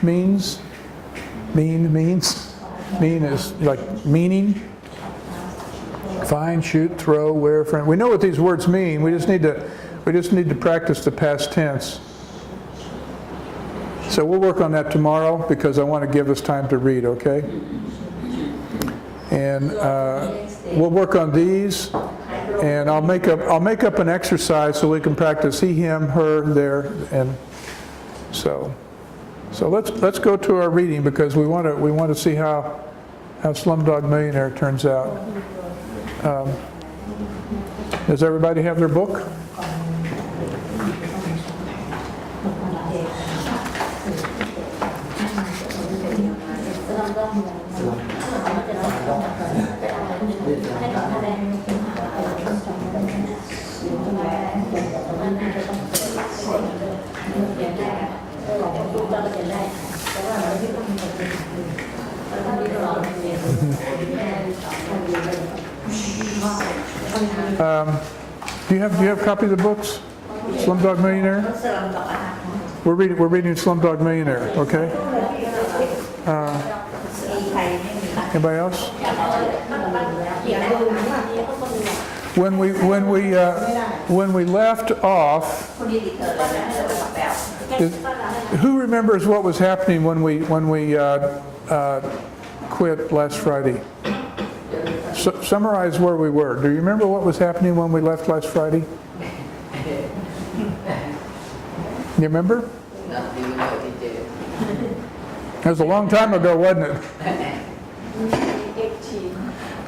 means mean is like meaning. Find, shoot, throw, wear, friend. We know what these words mean. We just need to practice the past tense. So we'll work on that tomorrow because I want to give us time to read, okay? And we'll work on these, and I'll make up an exercise so we can practice he, him, her, their, and so let's go to our reading because we want to see how Slumdog Millionaire turns out. Does everybody have their book? Do you have a copy of the books? Slumdog Millionaire? We're reading Slumdog Millionaire, okay? Anybody else? When we left off, who remembers what was happening when we quit last Friday? Summarize where we were. Do you remember what was happening when we left last Friday? You remember? It was a long time ago, wasn't it?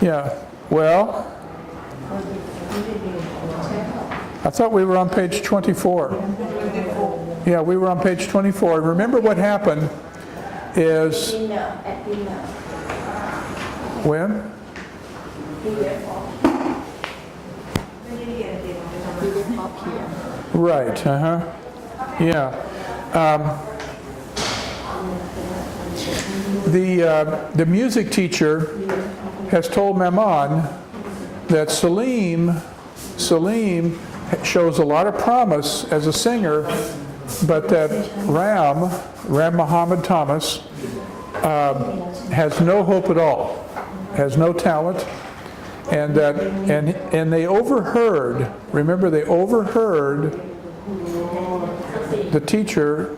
Yeah. Well, I thought we were on page 24. Yeah, we were on page 24. Remember what happened is when? Right, yeah. The music teacher has told Maman that Salim shows a lot of promise as a singer, but that Ram Muhammad Thomas has no hope at all, has no talent. And they overheard, remember they overheard the teacher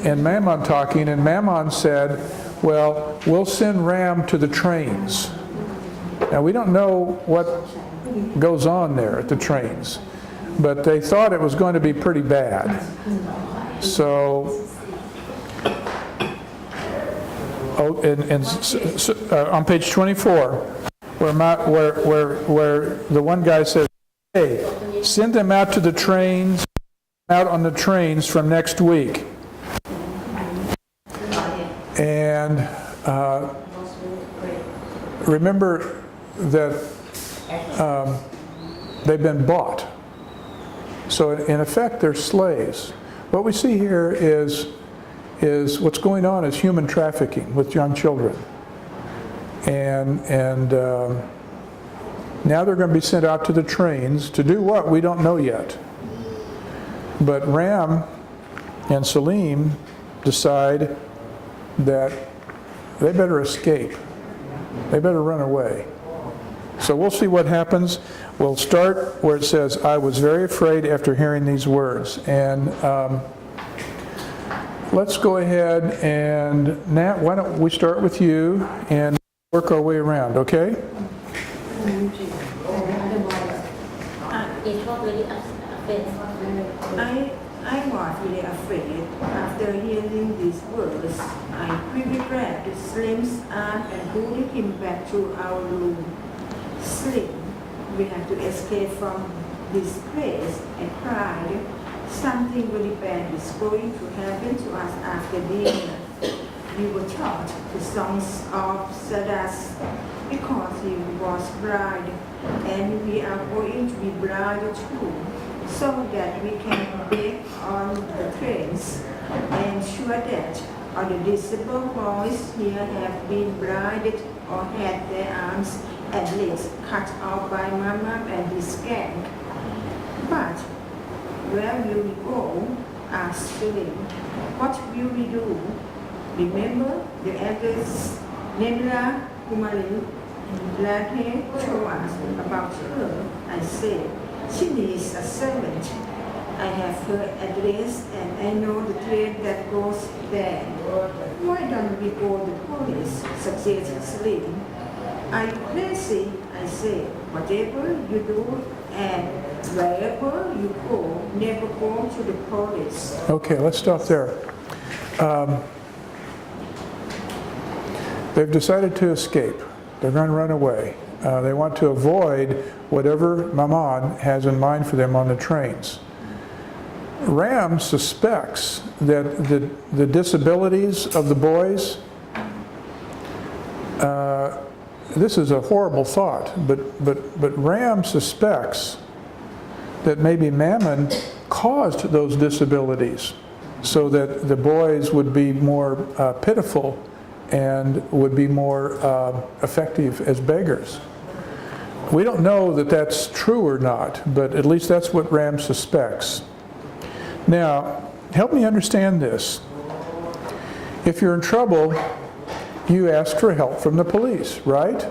and Mammon talking, and Mammon said, well, we'll send Ram to the trains. Now we don't know what goes on there at the trains, but they thought it was going to be pretty bad. So, on page 24, where the one guy says, hey, send them out to the trains, out on the trains from next week. And remember that they've been bought. So in effect, they're slaves. What we see here is what's going on is human trafficking with young children. And now they're going to be sent out to the trains to do what? We don't know yet. But Ram and Salim decide that they better escape. They better run away. So we'll see what happens. We'll start where it says, I was very afraid after hearing these words. And let's go ahead and, Nat, why don't we start with you and work our way around, okay? I was really afraid. After hearing these words, I quickly grabbed Slim's arm and pulled him back to our room. Slim, we have to escape from this place, I cried. Something really bad is going to happen to us after dinner. We were taught the songs of Sadas because he was blind, and we are going to be blind too, so that we can be on the trains and sure that all the disabled boys here have been blinded or had their arms and legs cut off by Mama and his gang. But where will we go? Asked Slim. What will we do? Remember the actress Nendra Kumari Lathe told us about her. I said, she needs a servant. I have her address and I know the train that goes there. Why don't we call the police? Suggested Slim. Are you crazy? I said, whatever you do and wherever you go, never go to the police. Okay, let's stop there. They've decided to escape. They're going to run away. They want to avoid whatever Maman has in mind for them on the trains. Ram suspects that the disabilities of the boys, this is a horrible thought, but Ram suspects that maybe Mammon caused those disabilities so that the boys would be more pitiful and would be more effective as beggars. We don't know that that's true or not, but at least that's what Ram suspects. Now, help me understand this. If you're in trouble, you ask for help from the police, right?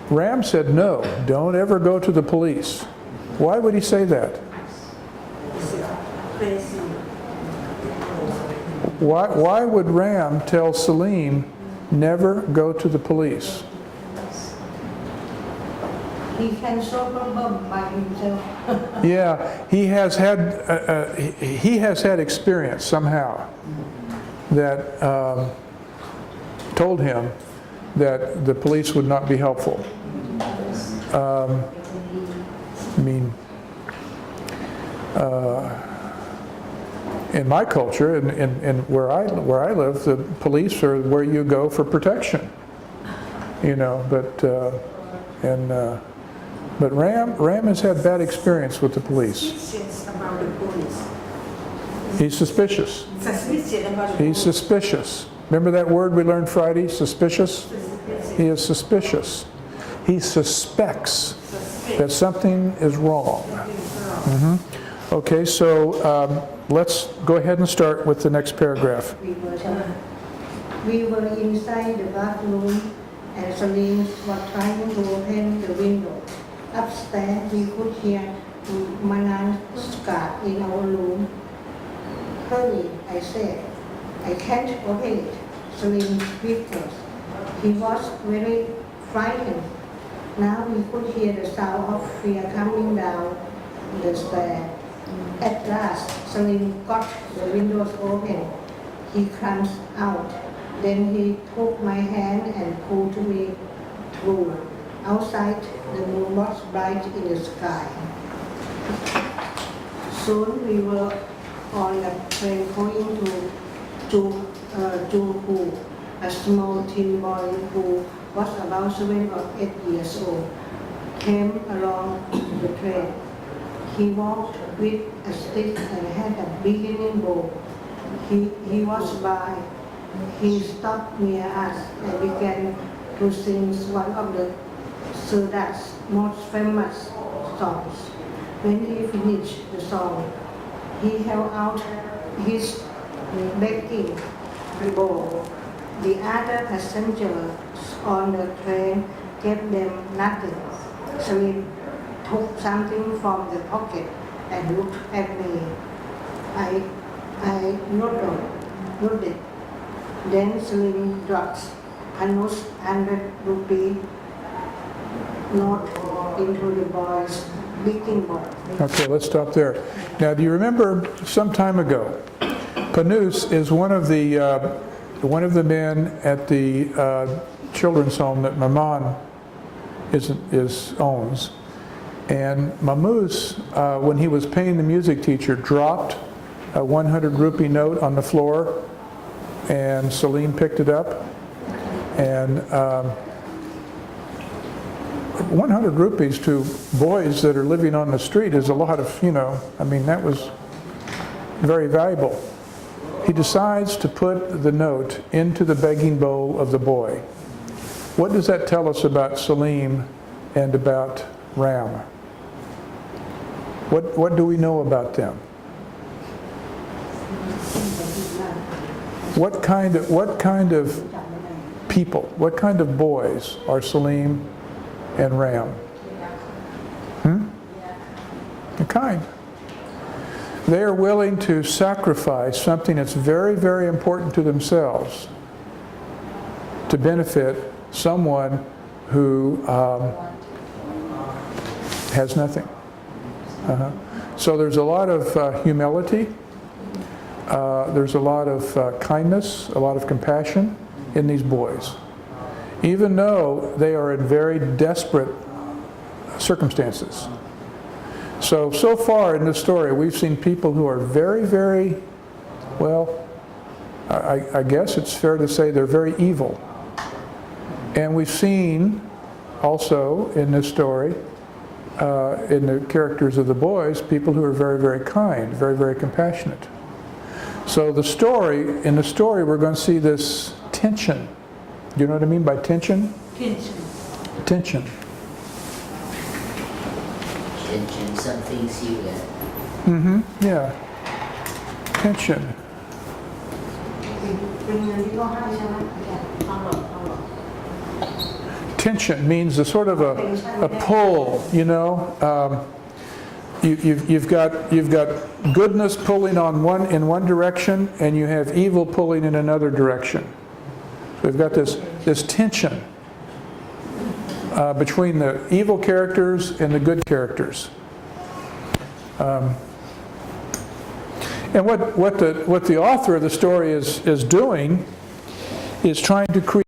Ram said, no, don't ever go to the police. Why would he say that? Why would Ram tell Salim, never go to the police? He can solve problem by himself. Yeah, he has had experience somehow that told him that the police would not be helpful. In my culture, and where I live, the police are where you go for protection. You know, but Ram has had bad experience with the police. Suspicious about the police. He's suspicious. Suspicious about the He's suspicious. Remember that word we learned Friday? Suspicious? He is suspicious. He suspects that something is wrong. Okay, so let's go ahead and start with the next paragraph. We were inside the bathroom and Salim was trying to open the window. Upstairs we could hear Manan's scat in our room. Hurry, I said. I can't open it. Salim whispered. He was very frightened. Now we could hear the sound of fear coming down the stairs. At last, Salim got the windows open. He climbed out. Then he took my hand and pulled me through. Outside, the moon was bright in the sky. Soon we were on a train going to Juhu. A small teen boy who was about 7 or 8 years old came along the train. He walked with a stick and had a beginning bow. He was by. He stopped near us and began to sing one of the Suraphet's most famous songs. When he finished the song, he held out his begging bowl. The other passengers on the train gave them nothing. Salim took something from the pocket and looked at me. I nodded. Then Salim dropped Anu's 100 rupee note into the boy's begging bowl. Okay, let's stop there. Now, do you remember some time ago, Panus is one of the men at the children's home that Maman owns. And Mamoose, when he was paying the music teacher, dropped a 100 rupee note on the floor, and Salim picked it up. And 100 rupees to boys that are living on the street is a lot of, that was very valuable. He decides to put the note into the begging bowl of the boy. What does that tell us about Salim and about Ram? What do we know about them? What kind of people, what kind of boys are Salim and Ram? The kind. They are willing to sacrifice something that's very, very important to themselves to benefit someone who has nothing. So there's a lot of humility, there's a lot of kindness, a lot of compassion in these boys, even though they are in very desperate circumstances. So far in this story, we've seen people who are very, very, well, I guess it's fair to say they're very evil. And we've seen also in this story, in the characters of the boys, people who are very, very kind, very, very compassionate. So in the story, we're going to see this tension. Do you know what I mean by tension? Tension. Tension. Tension, something serious. Yeah. Tension. เป็นเงินที่เขาให้ใช่ไหมเอาหรอก Tension means a sort of a pull, you know. You've got goodness pulling in one direction, and you have evil pulling in another direction. We've got this tension between the evil characters and the good characters. And what the author of the story is doing is trying to create